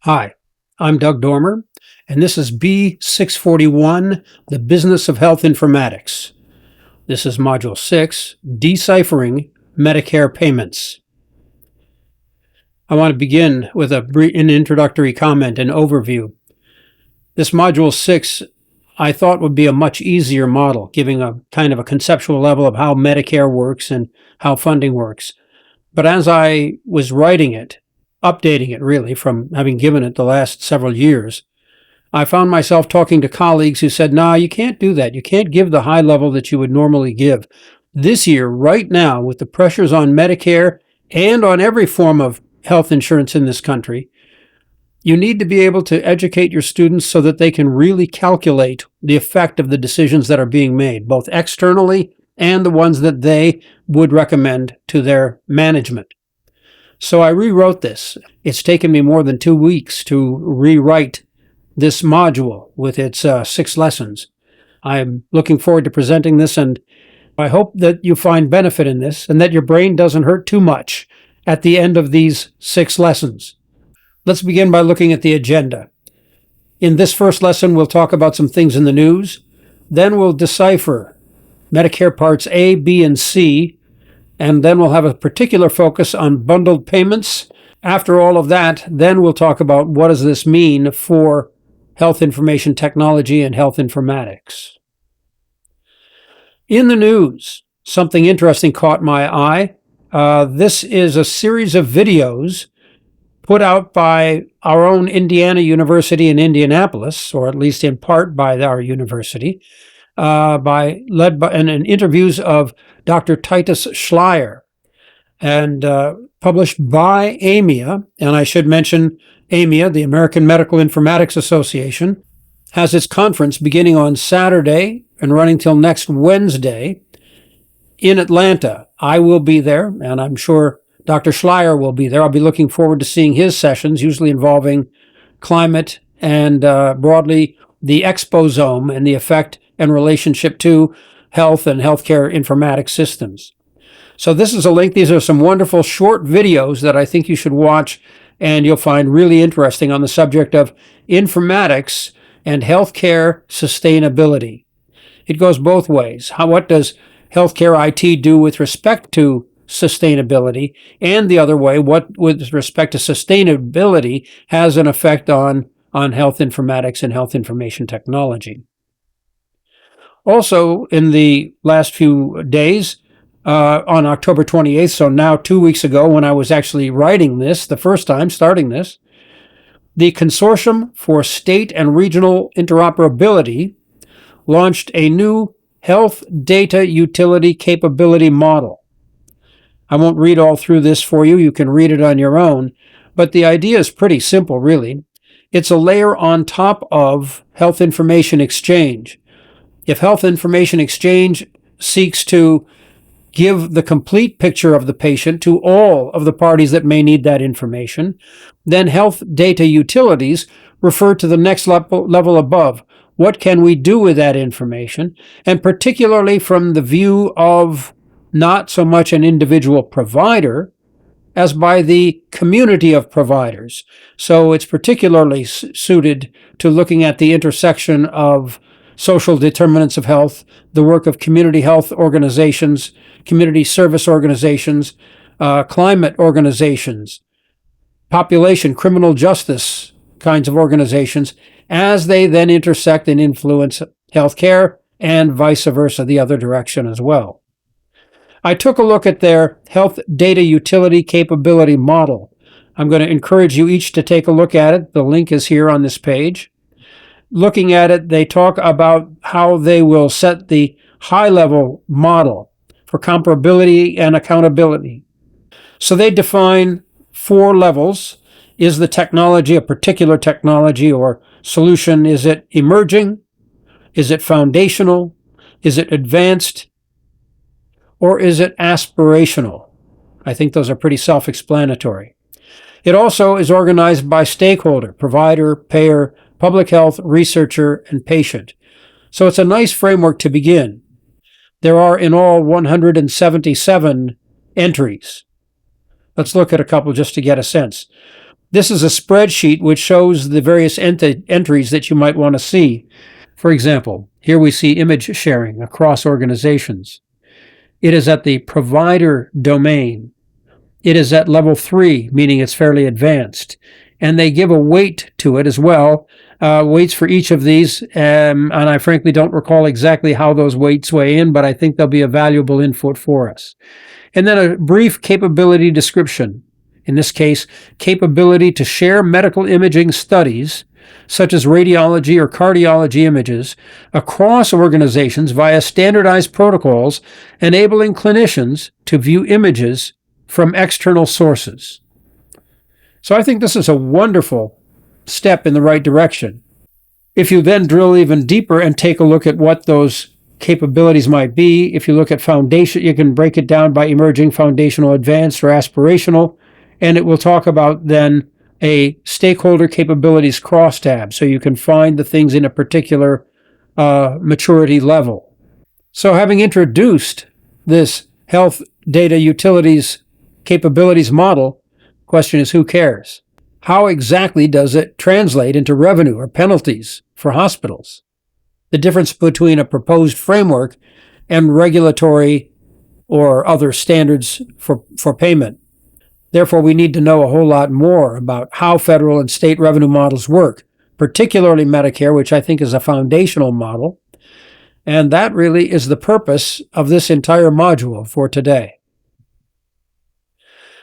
Hi, I'm Doug Dormer, and this is B641, The Business of Health Informatics. This is Module 6, Deciphering Medicare Payments. I want to begin with an introductory comment and overview. This Module 6 I thought would be a much easier model, giving a kind of a conceptual level of how Medicare works and how funding works. But as I was writing it, updating it really from having given it the last several years, I found myself talking to colleagues who said, "No, you can't do that. You can't give the high level that you would normally give. This year, right now, with the pressures on Medicare and on every form of health insurance in this country, you need to be able to educate your students so that they can really calculate the effect of the decisions that are being made, both externally and the ones that they would recommend to their management." So I rewrote this. It's taken me more than 2 weeks to rewrite this module with its 6 lessons. I'm looking forward to presenting this, and I hope that you find benefit in this and that your brain doesn't hurt too much at the end of these 6 lessons. Let's begin by looking at the agenda. In this first lesson, we'll talk about some things in the news. Then we'll decipher Medicare Parts A, B, and C, and then we'll have a particular focus on bundled payments. After all of that, then we'll talk about what does this mean for health information technology and health informatics. In the news, something interesting caught my eye. This is a series of videos put out by our own Indiana University in Indianapolis, or at least in part by our university, led by interviews of Dr. Titus Schleier, and published by AMIA. And I should mention AMIA, the American Medical Informatics Association, has its conference beginning on Saturday and running till next Wednesday in Atlanta. I will be there, and I'm sure Dr. Schleier will be there. I'll be looking forward to seeing his sessions, usually involving climate and broadly the exposome and the effect and relationship to health and healthcare informatics systems. So this is a link. These are some wonderful short videos that I think you should watch and you'll find really interesting on the subject of informatics and healthcare sustainability. It goes both ways. What does healthcare IT do with respect to sustainability? And the other way, what with respect to sustainability has an effect on health informatics and health information technology. Also, in the last few days, on October 28th, so now 2 weeks ago when I was actually writing this, the first time starting this, the Consortium for State and Regional Interoperability launched a new Health Data Utility Capability Model. I won't read all through this for you. You can read it on your own. But the idea is pretty simple, really. It's a layer on top of Health Information Exchange. If Health Information Exchange seeks to give the complete picture of the patient to all of the parties that may need that information, then Health Data Utilities refer to the next level above. What can we do with that information? And particularly from the view of not so much an individual provider as by the community of providers. So it's particularly suited to looking at the intersection of social determinants of health, the work of community health organizations, community service organizations, climate organizations, population, criminal justice kinds of organizations, as they then intersect and influence healthcare and vice versa, the other direction as well. I took a look at their Health Data Utility Capability Model. I'm going to encourage you each to take a look at it. The link is here on this page. Looking at it, they talk about how they will set the high-level model for comparability and accountability. So they define 4 levels. Is the technology a particular technology or solution? Is it emerging? Is it foundational? Is it advanced? Or is it aspirational? I think those are pretty self-explanatory. It also is organized by stakeholder, provider, payer, public health, researcher, and patient. So it's a nice framework to begin. There are in all 177 entries. Let's look at a couple just to get a sense. This is a spreadsheet which shows the various entries that you might want to see. For example, here we see image sharing across organizations. It is at the provider domain. It is at level 3, meaning it's fairly advanced. And they give a weight to it as well, weights for each of these. And I frankly don't recall exactly how those weights weigh in, but I think they'll be a valuable input for us. And then a brief capability description. In this case, capability to share medical imaging studies, such as radiology or cardiology images, across organizations via standardized protocols, enabling clinicians to view images from external sources. So I think this is a wonderful step in the right direction. If you then drill even deeper and take a look at what those capabilities might be, if you look at foundation, you can break it down by emerging, foundational, advanced, or aspirational, and it will talk about then a stakeholder capabilities crosstab, so you can find the things in a particular maturity level. So having introduced this health data utilities capabilities model, question is, who cares? How exactly does it translate into revenue or penalties for hospitals? The difference between a proposed framework and regulatory or other standards for payment. Therefore, we need to know a whole lot more about how federal and state revenue models work, particularly Medicare, which I think is a foundational model. And that really is the purpose of this entire module for today.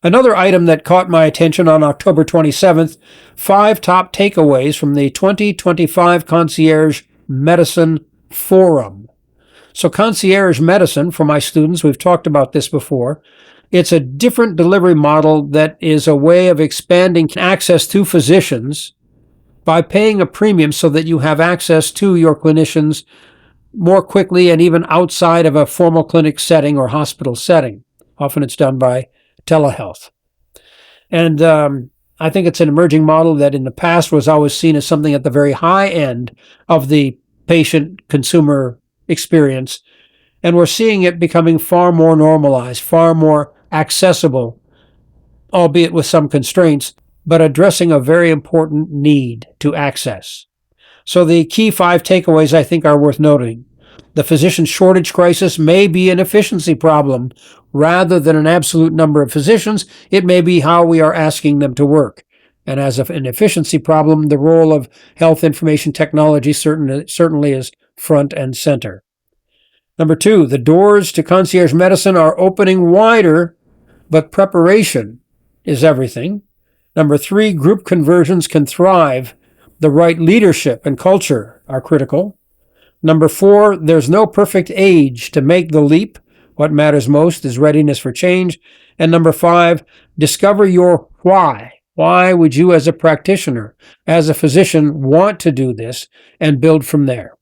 Another item that caught my attention on October 27th, 5 top takeaways from the 2025 Concierge Medicine Forum. So concierge medicine, for my students, we've talked about this before. It's a different delivery model that is a way of expanding access to physicians by paying a premium so that you have access to your clinicians more quickly and even outside of a formal clinic setting or hospital setting. Often it's done by telehealth. And I think it's an emerging model that in the past was always seen as something at the very high end of the patient-consumer experience. And we're seeing it becoming far more normalized, far more accessible, albeit with some constraints, but addressing a very important need to access. So the key 5 takeaways I think are worth noting. The physician shortage crisis may be an efficiency problem rather than an absolute number of physicians. It may be how we are asking them to work. And as an efficiency problem, the role of health information technology certainly is front and center. Number 2, the doors to concierge medicine are opening wider, but preparation is everything. Number 3, group conversions can thrive. The right leadership and culture are critical. Number 4, there's no perfect age to make the leap. What matters most is readiness for change. And number 5, discover your why. Why would you as a practitioner, as a physician, want to do this and build from there?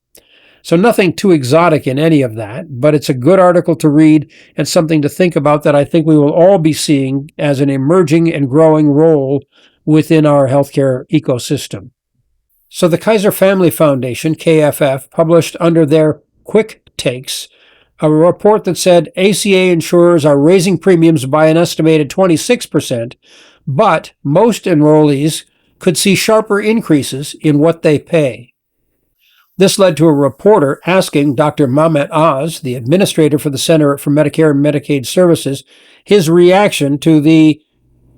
So nothing too exotic in any of that, but it's a good article to read and something to think about that I think we will all be seeing as an emerging and growing role within our healthcare ecosystem. So the Kaiser Family Foundation, KFF, published under their Quick Takes a report that said ACA insurers are raising premiums by an estimated 26%, but most enrollees could see sharper increases in what they pay. This led to a reporter asking Dr. Mehmet Oz, the administrator for the Center for Medicare and Medicaid Services, his reaction to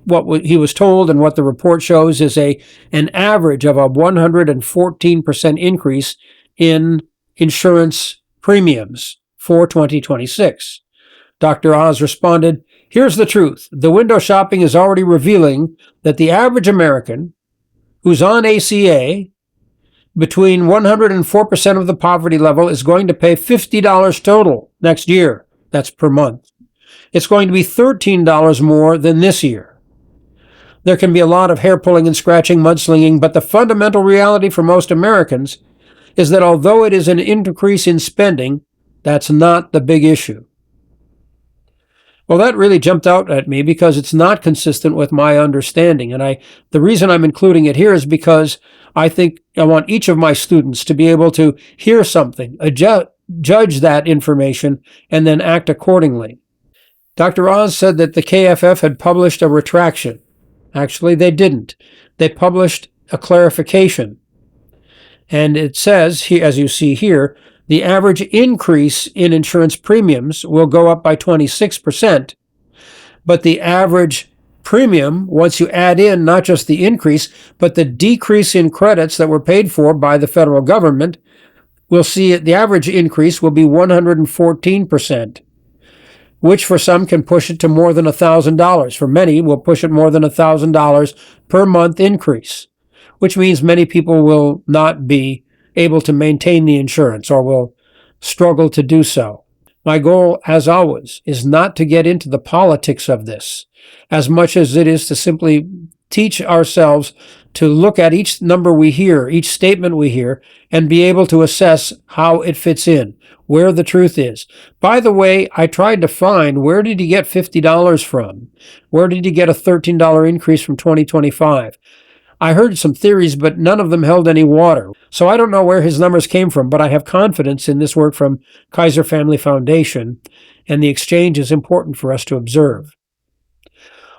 what he was told and what the report shows is an average of a 114% increase in insurance premiums for 2026. Dr. Oz responded, "Here's the truth. The window shopping is already revealing that the average American who's on ACA between 100 and 4% of the poverty level is going to pay $50 total next year. That's per month. It's going to be $13 more than this year. There can be a lot of hair pulling and scratching, mudslinging, but the fundamental reality for most Americans is that although it is an increase in spending, that's not the big issue." Well, that really jumped out at me because it's not consistent with my understanding. And the reason I'm including it here is because I think I want each of my students to be able to hear something, judge that information, and then act accordingly. Dr. Oz said that the KFF had published a retraction. Actually, they didn't. They published a clarification. And it says, here, as you see here, the average increase in insurance premiums will go up by 26%, but the average premium, once you add in not just the increase, but the decrease in credits that were paid for by the federal government, we'll see the average increase will be 114%, which for some can push it to more than $1,000. For many, will push it more than $1,000 per month increase, which means many people will not be able to maintain the insurance or will struggle to do so. My goal, as always, is not to get into the politics of this as much as it is to simply teach ourselves to look at each number we hear, each statement we hear, and be able to assess how it fits in, where the truth is. By the way, I tried to find, where did he get $50 from? Where did he get a $13 increase from 2025? I heard some theories, but none of them held any water. So I don't know where his numbers came from, but I have confidence in this work from Kaiser Family Foundation, and the exchange is important for us to observe.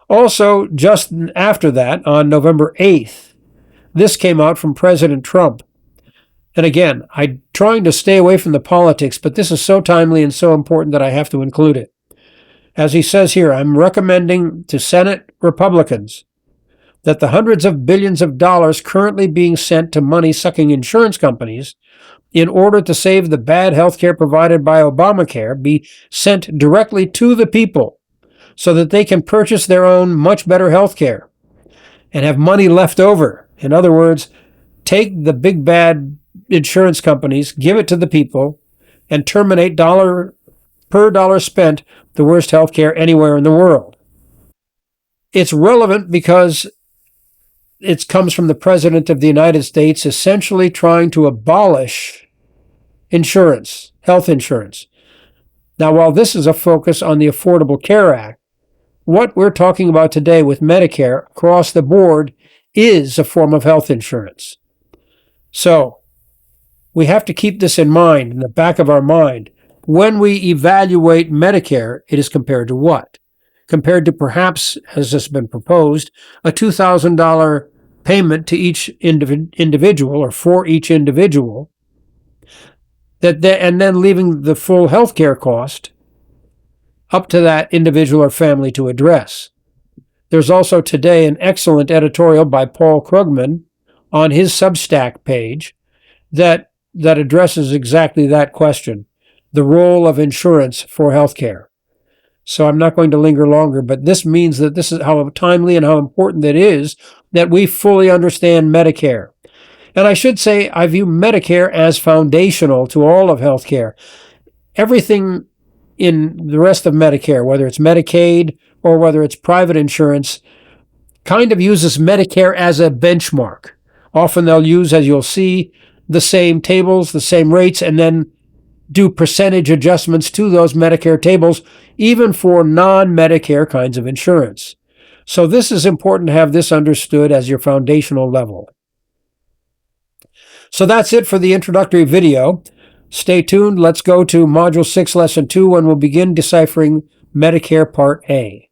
Also, just after that, on November 8th, this came out from President Trump. And again, I'm trying to stay away from the politics, but this is so timely and so important that I have to include it. As he says here, I'm recommending to Senate Republicans that the hundreds of billions of dollars currently being sent to money-sucking insurance companies in order to save the bad health care provided by Obamacare be sent directly to the people so that they can purchase their own much better health care and have money left over. In other words, take the big bad insurance companies, give it to the people, and terminate dollar per dollar spent the worst health care anywhere in the world. It's relevant because it comes from the President of the United States essentially trying to abolish insurance, health insurance. Now, while this is a focus on the Affordable Care Act, what we're talking about today with Medicare across the board is a form of health insurance. So we have to keep this in mind, in the back of our mind. When we evaluate Medicare, it is compared to what? Compared to perhaps, as has been proposed, a $2,000 payment to each individual or for each individual, and then leaving the full health care cost up to that individual or family to address. There's also today an excellent editorial by Paul Krugman on his Substack page that addresses exactly that question, the role of insurance for healthcare. So I'm not going to linger longer, but this means that this is how timely and how important it is that we fully understand Medicare. And I should say I view Medicare as foundational to all of healthcare. Everything in the rest of Medicare, whether it's Medicaid or whether it's private insurance, kind of uses Medicare as a benchmark. Often they'll use, as you'll see, the same tables, the same rates, and then do percentage adjustments to those Medicare tables, even for non-Medicare kinds of insurance. So this is important to have this understood as your foundational level. So that's it for the introductory video. Stay tuned. Let's go to Module 6, Lesson 2, when we'll begin deciphering Medicare Part A.